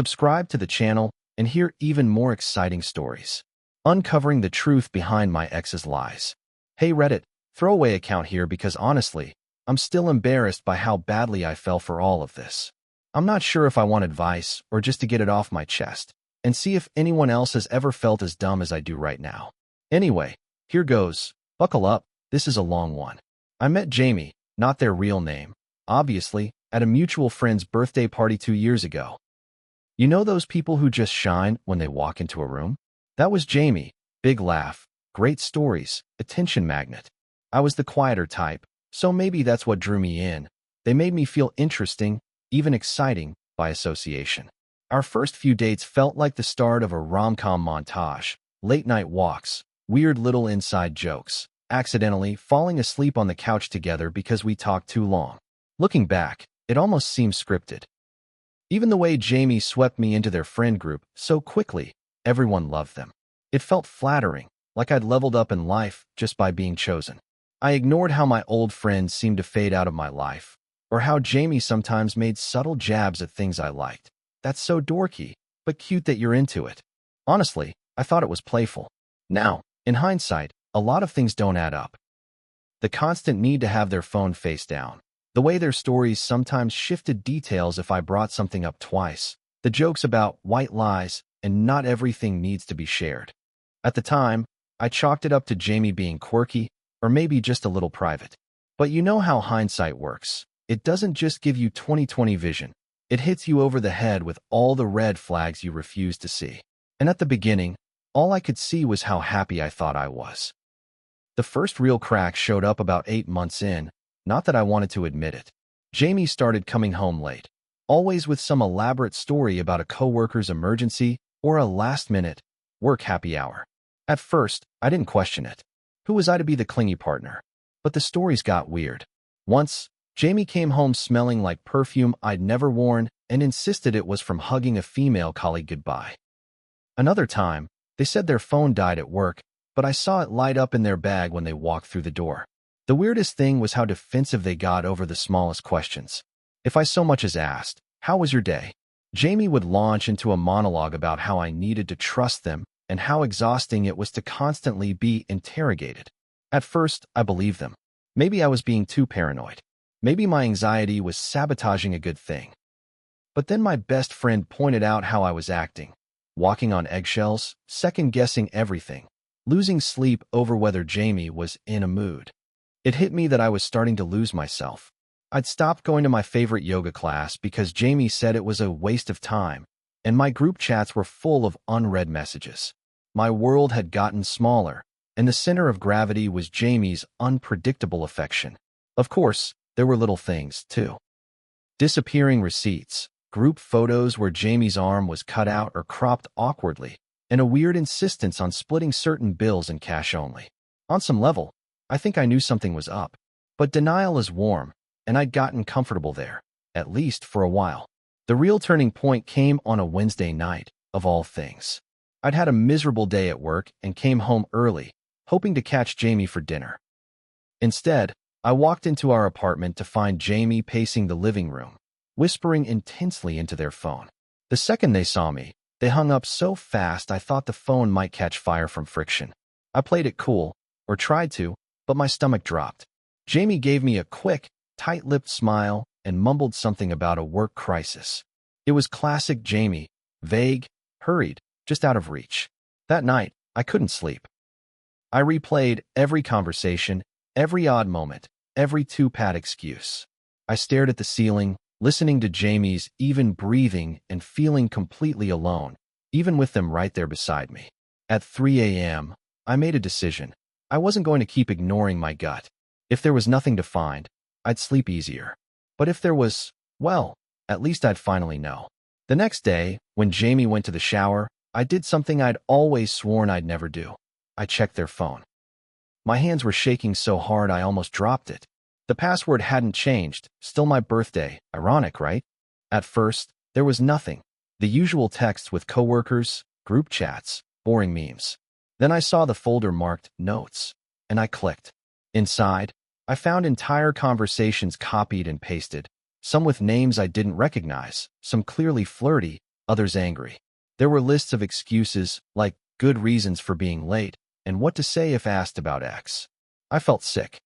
Subscribe to the channel and hear even more exciting stories. Uncovering the truth behind my ex's lies. Hey Reddit, throwaway account here because honestly, I'm still embarrassed by how badly I fell for all of this. I'm not sure if I want advice or just to get it off my chest and see if anyone else has ever felt as dumb as I do right now. Anyway, here goes. Buckle up, this is a long one. I met Jamie, not their real name, obviously, at a mutual friend's birthday party 2 years ago. You know those people who just shine when they walk into a room? That was Jamie. Big laugh, great stories, attention magnet. I was the quieter type, so maybe that's what drew me in. They made me feel interesting, even exciting, by association. Our first few dates felt like the start of a rom-com montage. Late-night walks, weird little inside jokes, accidentally falling asleep on the couch together because we talked too long. Looking back, it almost seemed scripted. Even the way Jamie swept me into their friend group so quickly, everyone loved them. It felt flattering, like I'd leveled up in life just by being chosen. I ignored how my old friends seemed to fade out of my life, or how Jamie sometimes made subtle jabs at things I liked. That's so dorky, but cute that you're into it. Honestly, I thought it was playful. Now, in hindsight, a lot of things don't add up. The constant need to have their phone face down. The way their stories sometimes shifted details if I brought something up twice. The jokes about white lies and not everything needs to be shared. At the time, I chalked it up to Jamie being quirky, or maybe just a little private. But you know how hindsight works. It doesn't just give you 20/20 vision. It hits you over the head with all the red flags you refuse to see. And at the beginning, all I could see was how happy I thought I was. The first real crack showed up about 8 months in, not that I wanted to admit it. Jamie started coming home late, always with some elaborate story about a coworker's emergency or a last-minute work happy hour. At first, I didn't question it. Who was I to be the clingy partner? But the stories got weird. Once, Jamie came home smelling like perfume I'd never worn and insisted it was from hugging a female colleague goodbye. Another time, they said their phone died at work, but I saw it light up in their bag when they walked through the door. The weirdest thing was how defensive they got over the smallest questions. If I so much as asked, "How was your day?" Jamie would launch into a monologue about how I needed to trust them and how exhausting it was to constantly be interrogated. At first, I believed them. Maybe I was being too paranoid. Maybe my anxiety was sabotaging a good thing. But then my best friend pointed out how I was acting, walking on eggshells, second-guessing everything, losing sleep over whether Jamie was in a mood. It hit me that I was starting to lose myself. I'd stopped going to my favorite yoga class because Jamie said it was a waste of time, and my group chats were full of unread messages. My world had gotten smaller, and the center of gravity was Jamie's unpredictable affection. Of course, there were little things, too. Disappearing receipts, group photos where Jamie's arm was cut out or cropped awkwardly, and a weird insistence on splitting certain bills in cash only. On some level, I think I knew something was up, but denial is warm, and I'd gotten comfortable there, at least for a while. The real turning point came on a Wednesday night, of all things. I'd had a miserable day at work and came home early, hoping to catch Jamie for dinner. Instead, I walked into our apartment to find Jamie pacing the living room, whispering intensely into their phone. The second they saw me, they hung up so fast I thought the phone might catch fire from friction. I played it cool, or tried to, but my stomach dropped. Jamie gave me a quick, tight-lipped smile and mumbled something about a work crisis. It was classic Jamie, vague, hurried, just out of reach. That night, I couldn't sleep. I replayed every conversation, every odd moment, every two-pad excuse. I stared at the ceiling, listening to Jamie's even breathing and feeling completely alone, even with them right there beside me. At 3 a.m., I made a decision. I wasn't going to keep ignoring my gut. If there was nothing to find, I'd sleep easier. But if there was, well, at least I'd finally know. The next day, when Jamie went to the shower, I did something I'd always sworn I'd never do. I checked their phone. My hands were shaking so hard I almost dropped it. The password hadn't changed, still my birthday. Ironic, right? At first, there was nothing. The usual texts with coworkers, group chats, boring memes. Then I saw the folder marked Notes, and I clicked. Inside, I found entire conversations copied and pasted, some with names I didn't recognize, some clearly flirty, others angry. There were lists of excuses, like good reasons for being late, and what to say if asked about X. I felt sick.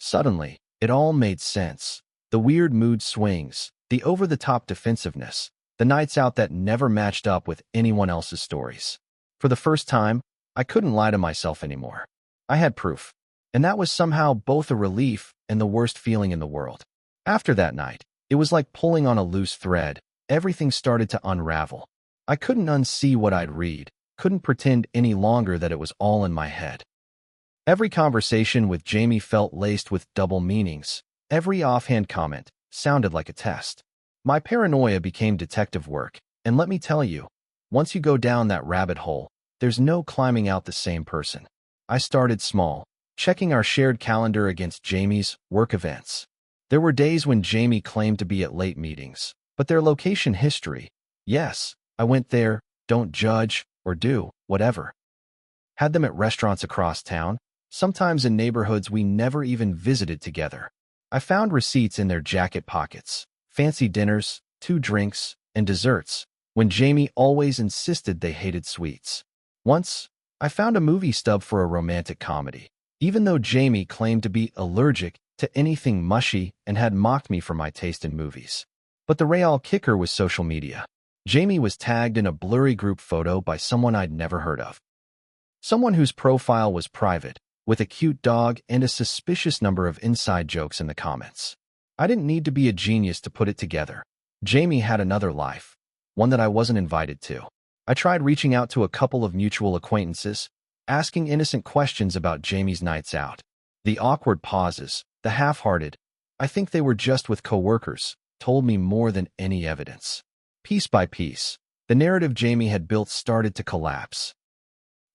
Suddenly, it all made sense. The weird mood swings, the over-the-top defensiveness, the nights out that never matched up with anyone else's stories. For the first time, I couldn't lie to myself anymore. I had proof, and that was somehow both a relief and the worst feeling in the world. After that night, it was like pulling on a loose thread. Everything started to unravel. I couldn't unsee what I'd read, couldn't pretend any longer that it was all in my head. Every conversation with Jamie felt laced with double meanings. Every offhand comment sounded like a test. My paranoia became detective work, and let me tell you, once you go down that rabbit hole, there's no climbing out the same person. I started small, checking our shared calendar against Jamie's work events. There were days when Jamie claimed to be at late meetings, but their location history, yes, I went there, don't judge, or do, whatever. Had them at restaurants across town, sometimes in neighborhoods we never even visited together. I found receipts in their jacket pockets, fancy dinners, 2 drinks, and desserts, when Jamie always insisted they hated sweets. Once, I found a movie stub for a romantic comedy, even though Jamie claimed to be allergic to anything mushy and had mocked me for my taste in movies. But the real kicker was social media. Jamie was tagged in a blurry group photo by someone I'd never heard of. Someone whose profile was private, with a cute dog and a suspicious number of inside jokes in the comments. I didn't need to be a genius to put it together. Jamie had another life, one that I wasn't invited to. I tried reaching out to a couple of mutual acquaintances, asking innocent questions about Jamie's nights out. The awkward pauses, the half-hearted, I think they were just with coworkers, told me more than any evidence. Piece by piece, the narrative Jamie had built started to collapse.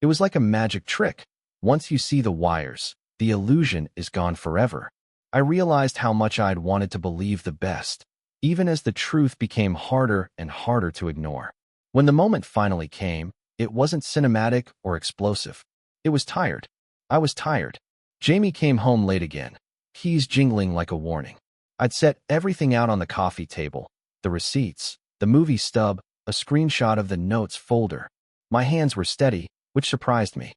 It was like a magic trick. Once you see the wires, the illusion is gone forever. I realized how much I'd wanted to believe the best, even as the truth became harder and harder to ignore. When the moment finally came, it wasn't cinematic or explosive. It was tired. I was tired. Jamie came home late again, keys jingling like a warning. I'd set everything out on the coffee table, the receipts, the movie stub, a screenshot of the notes folder. My hands were steady, which surprised me.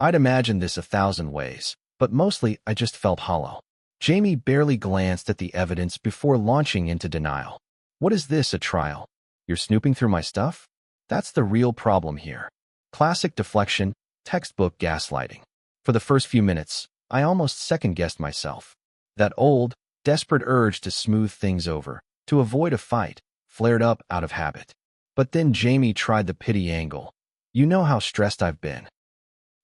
I'd imagined this 1,000 ways, but mostly I just felt hollow. Jamie barely glanced at the evidence before launching into denial. What is this, a trial? You're snooping through my stuff? That's the real problem here. Classic deflection, textbook gaslighting. For the first few minutes, I almost second-guessed myself. That old, desperate urge to smooth things over, to avoid a fight, flared up out of habit. But then Jamie tried the pity angle. You know how stressed I've been.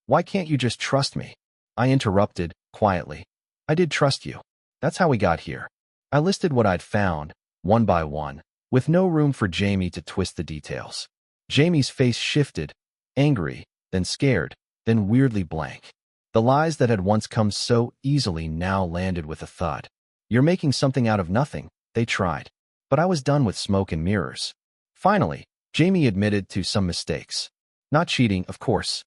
Why can't you just trust me? I interrupted, quietly. I did trust you. That's how we got here. I listed what I'd found, one by one, with no room for Jamie to twist the details. Jamie's face shifted, angry, then scared, then weirdly blank. The lies that had once come so easily now landed with a thud. You're making something out of nothing, they tried. But I was done with smoke and mirrors. Finally, Jamie admitted to some mistakes. Not cheating, of course.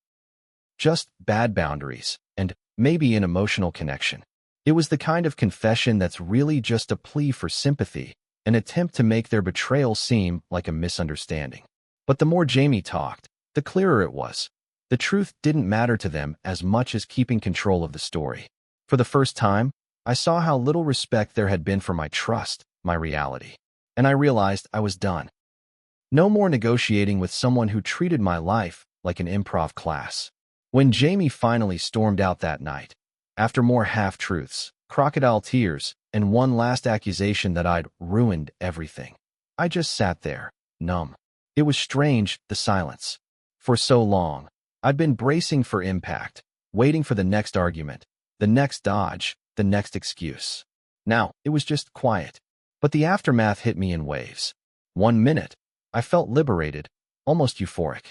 Just bad boundaries, and maybe an emotional connection. It was the kind of confession that's really just a plea for sympathy, an attempt to make their betrayal seem like a misunderstanding. But the more Jamie talked, the clearer it was. The truth didn't matter to them as much as keeping control of the story. For the first time, I saw how little respect there had been for my trust, my reality. And I realized I was done. No more negotiating with someone who treated my life like an improv class. When Jamie finally stormed out that night, after more half-truths, crocodile tears, and one last accusation that I'd ruined everything, I just sat there, numb. It was strange, the silence. For so long, I'd been bracing for impact, waiting for the next argument, the next dodge, the next excuse. Now, it was just quiet. But the aftermath hit me in waves. 1 minute, I felt liberated, almost euphoric.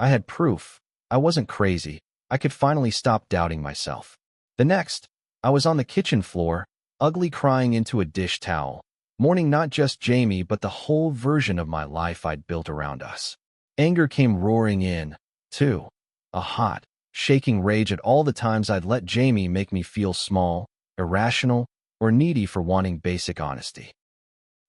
I had proof. I wasn't crazy. I could finally stop doubting myself. The next, I was on the kitchen floor, ugly crying into a dish towel, mourning not just Jamie but the whole version of my life I'd built around us. Anger came roaring in, too. A hot, shaking rage at all the times I'd let Jamie make me feel small, irrational, or needy for wanting basic honesty.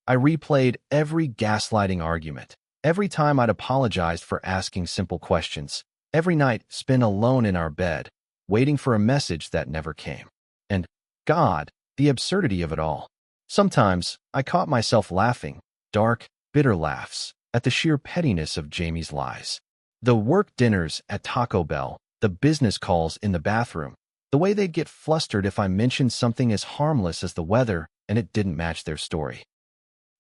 I replayed every gaslighting argument, every time I'd apologized for asking simple questions, every night spent alone in our bed, waiting for a message that never came. And, God, the absurdity of it all. Sometimes, I caught myself laughing, dark, bitter laughs, at the sheer pettiness of Jamie's lies. The work dinners at Taco Bell, the business calls in the bathroom, the way they'd get flustered if I mentioned something as harmless as the weather and it didn't match their story.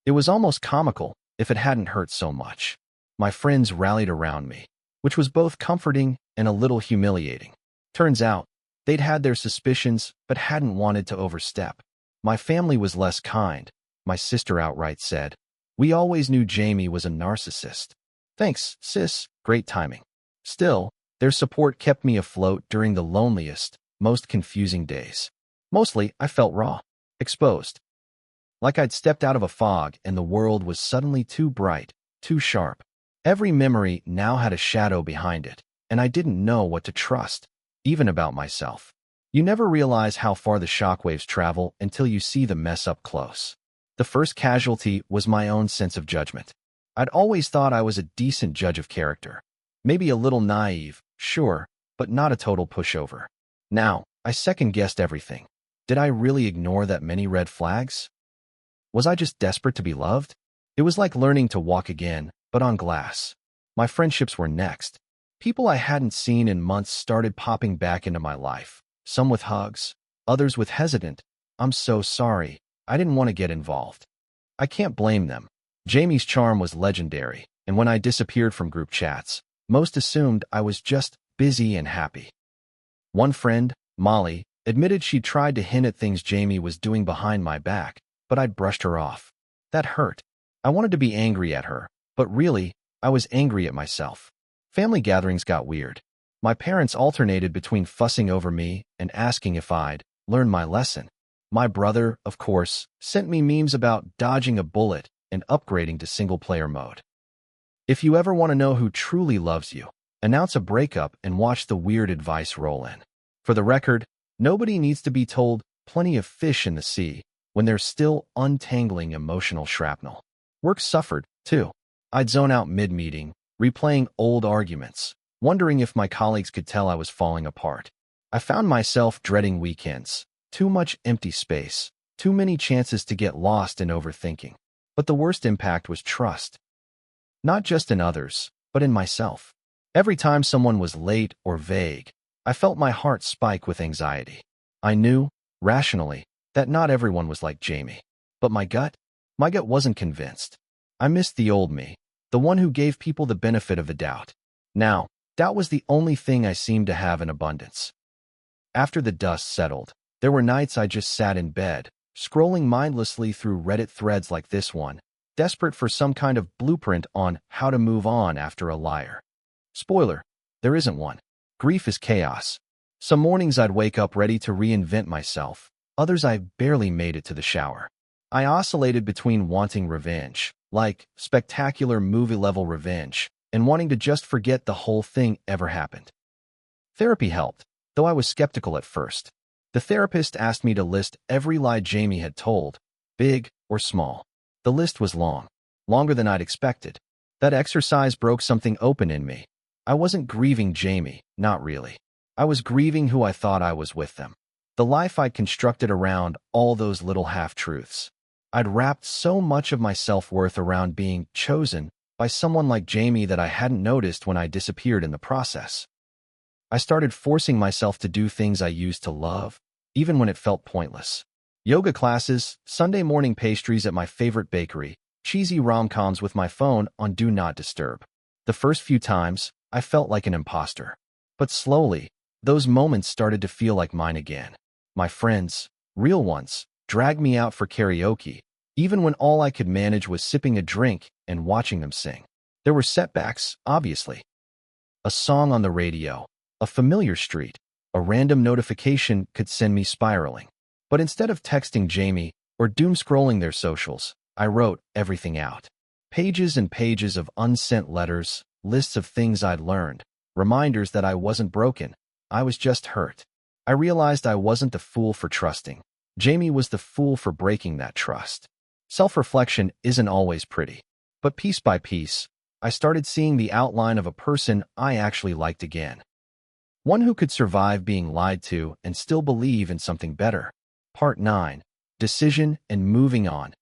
It was almost comical if it hadn't hurt so much. My friends rallied around me, which was both comforting and a little humiliating. Turns out, they'd had their suspicions but hadn't wanted to overstep. My family was less kind. My sister outright said, "We always knew Jamie was a narcissist." Thanks, sis, great timing. Still, their support kept me afloat during the loneliest, most confusing days. Mostly, I felt raw, exposed. Like I'd stepped out of a fog and the world was suddenly too bright, too sharp. Every memory now had a shadow behind it, and I didn't know what to trust, even about myself. You never realize how far the shockwaves travel until you see the mess up close. The first casualty was my own sense of judgment. I'd always thought I was a decent judge of character. Maybe a little naive, sure, but not a total pushover. Now, I second-guessed everything. Did I really ignore that many red flags? Was I just desperate to be loved? It was like learning to walk again, but on glass. My friendships were next. People I hadn't seen in months started popping back into my life, some with hugs, others with hesitant, "I'm so sorry, I didn't want to get involved." I can't blame them. Jamie's charm was legendary, and when I disappeared from group chats, most assumed I was just busy and happy. One friend, Molly, admitted she'd tried to hint at things Jamie was doing behind my back, but I'd brushed her off. That hurt. I wanted to be angry at her, but really, I was angry at myself. Family gatherings got weird. My parents alternated between fussing over me and asking if I'd learned my lesson. My brother, of course, sent me memes about dodging a bullet and upgrading to single-player mode. If you ever want to know who truly loves you, announce a breakup and watch the weird advice roll in. For the record, nobody needs to be told plenty of fish in the sea when there's still untangling emotional shrapnel. Work suffered, too. I'd zone out mid-meeting, replaying old arguments, wondering if my colleagues could tell I was falling apart. I found myself dreading weekends. Too much empty space, too many chances to get lost in overthinking. But the worst impact was trust. Not just in others, but in myself. Every time someone was late or vague, I felt my heart spike with anxiety. I knew, rationally, that not everyone was like Jamie. But my gut wasn't convinced. I missed the old me, the one who gave people the benefit of the doubt. Now, doubt was the only thing I seemed to have in abundance. After the dust settled, there were nights I just sat in bed, scrolling mindlessly through Reddit threads like this one, desperate for some kind of blueprint on how to move on after a liar. Spoiler, there isn't one. Grief is chaos. Some mornings I'd wake up ready to reinvent myself, others I barely made it to the shower. I oscillated between wanting revenge, like spectacular movie-level revenge, and wanting to just forget the whole thing ever happened. Therapy helped, though I was skeptical at first. The therapist asked me to list every lie Jamie had told, big or small. The list was long, longer than I'd expected. That exercise broke something open in me. I wasn't grieving Jamie, not really. I was grieving who I thought I was with them. The life I'd constructed around all those little half-truths. I'd wrapped so much of my self-worth around being chosen by someone like Jamie that I hadn't noticed when I disappeared in the process. I started forcing myself to do things I used to love, even when it felt pointless. Yoga classes, Sunday morning pastries at my favorite bakery, cheesy rom-coms with my phone on Do Not Disturb. The first few times, I felt like an imposter. But slowly, those moments started to feel like mine again. My friends, real ones, dragged me out for karaoke, even when all I could manage was sipping a drink and watching them sing. There were setbacks, obviously. A song on the radio, a familiar street, a random notification could send me spiraling. But instead of texting Jamie or doom-scrolling their socials, I wrote everything out. Pages and pages of unsent letters, lists of things I'd learned, reminders that I wasn't broken, I was just hurt. I realized I wasn't the fool for trusting. Jamie was the fool for breaking that trust. Self-reflection isn't always pretty, but piece by piece, I started seeing the outline of a person I actually liked again. One who could survive being lied to and still believe in something better. Part 9. Decision and moving on.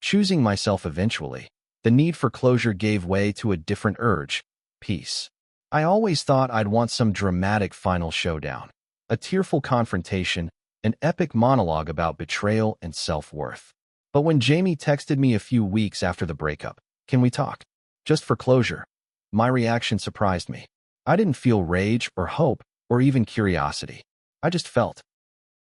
Choosing myself eventually. The need for closure gave way to a different urge. Peace. I always thought I'd want some dramatic final showdown. A tearful confrontation, an epic monologue about betrayal and self-worth. But when Jamie texted me a few weeks after the breakup, "Can we talk? Just for closure," my reaction surprised me. I didn't feel rage or hope or even curiosity. I just felt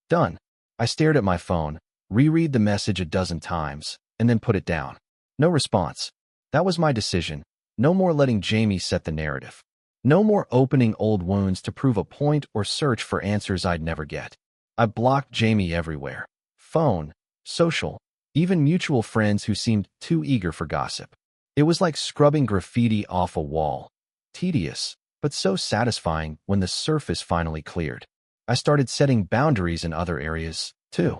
done. I stared at my phone, reread the message a dozen times, and then put it down. No response. That was my decision. No more letting Jamie set the narrative. No more opening old wounds to prove a point or search for answers I'd never get. I blocked Jamie everywhere. Phone, social, even mutual friends who seemed too eager for gossip. It was like scrubbing graffiti off a wall. Tedious, but so satisfying when the surface finally cleared. I started setting boundaries in other areas, too.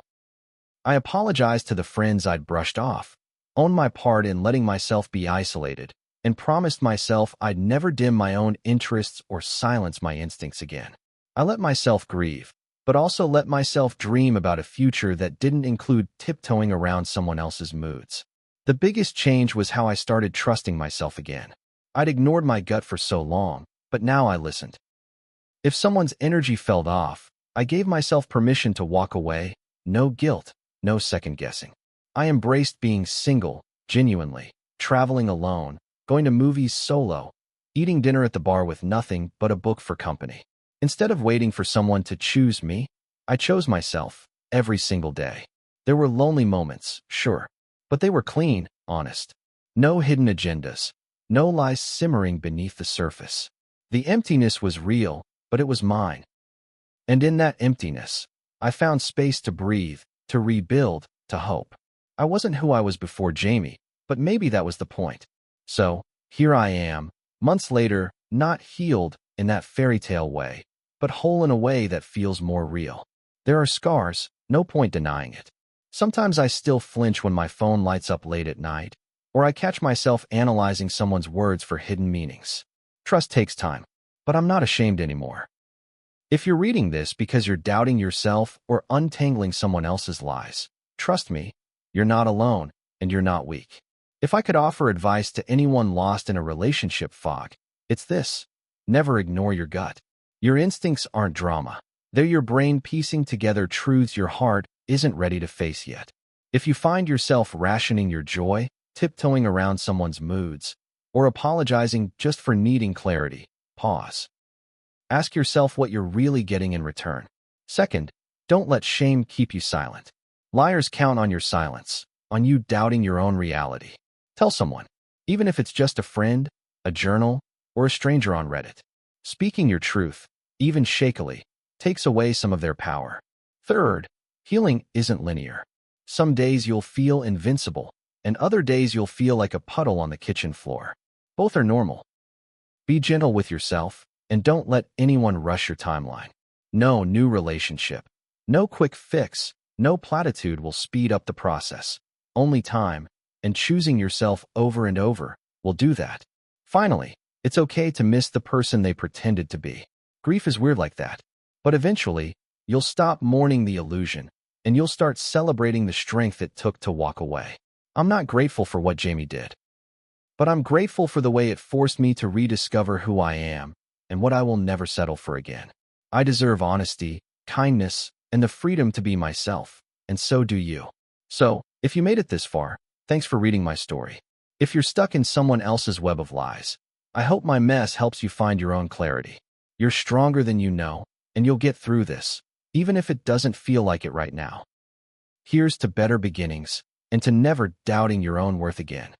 I apologized to the friends I'd brushed off, owned my part in letting myself be isolated, and promised myself I'd never dim my own interests or silence my instincts again. I let myself grieve, but also let myself dream about a future that didn't include tiptoeing around someone else's moods. The biggest change was how I started trusting myself again. I'd ignored my gut for so long, but now I listened. If someone's energy felt off, I gave myself permission to walk away, no guilt, no second-guessing. I embraced being single, genuinely, traveling alone, going to movies solo, eating dinner at the bar with nothing but a book for company. Instead of waiting for someone to choose me, I chose myself, every single day. There were lonely moments, sure, but they were clean, honest. No hidden agendas, no lies simmering beneath the surface. The emptiness was real, but it was mine. And in that emptiness, I found space to breathe, to rebuild, to hope. I wasn't who I was before Jamie, but maybe that was the point. So, here I am, months later, not healed in that fairy tale way, but whole in a way that feels more real. There are scars, no point denying it. Sometimes I still flinch when my phone lights up late at night, or I catch myself analyzing someone's words for hidden meanings. Trust takes time, but I'm not ashamed anymore. If you're reading this because you're doubting yourself or untangling someone else's lies, trust me, you're not alone, and you're not weak. If I could offer advice to anyone lost in a relationship fog, it's this: never ignore your gut. Your instincts aren't drama. They're your brain piecing together truths your heart isn't ready to face yet. If you find yourself rationing your joy, tiptoeing around someone's moods, or apologizing just for needing clarity, pause. Ask yourself what you're really getting in return. Second, don't let shame keep you silent. Liars count on your silence, on you doubting your own reality. Tell someone, even if it's just a friend, a journal, or a stranger on Reddit. Speaking your truth, even shakily, takes away some of their power. Third, healing isn't linear. Some days you'll feel invincible, and other days you'll feel like a puddle on the kitchen floor. Both are normal. Be gentle with yourself, and don't let anyone rush your timeline. No new relationship, no quick fix, no platitude will speed up the process. Only time, and choosing yourself over and over, will do that. Finally, it's okay to miss the person they pretended to be. Grief is weird like that. But eventually, you'll stop mourning the illusion, and you'll start celebrating the strength it took to walk away. I'm not grateful for what Jamie did, but I'm grateful for the way it forced me to rediscover who I am and what I will never settle for again. I deserve honesty, kindness, and the freedom to be myself, and so do you. So, if you made it this far, thanks for reading my story. If you're stuck in someone else's web of lies, I hope my mess helps you find your own clarity. You're stronger than you know, and you'll get through this, even if it doesn't feel like it right now. Here's to better beginnings, and to never doubting your own worth again.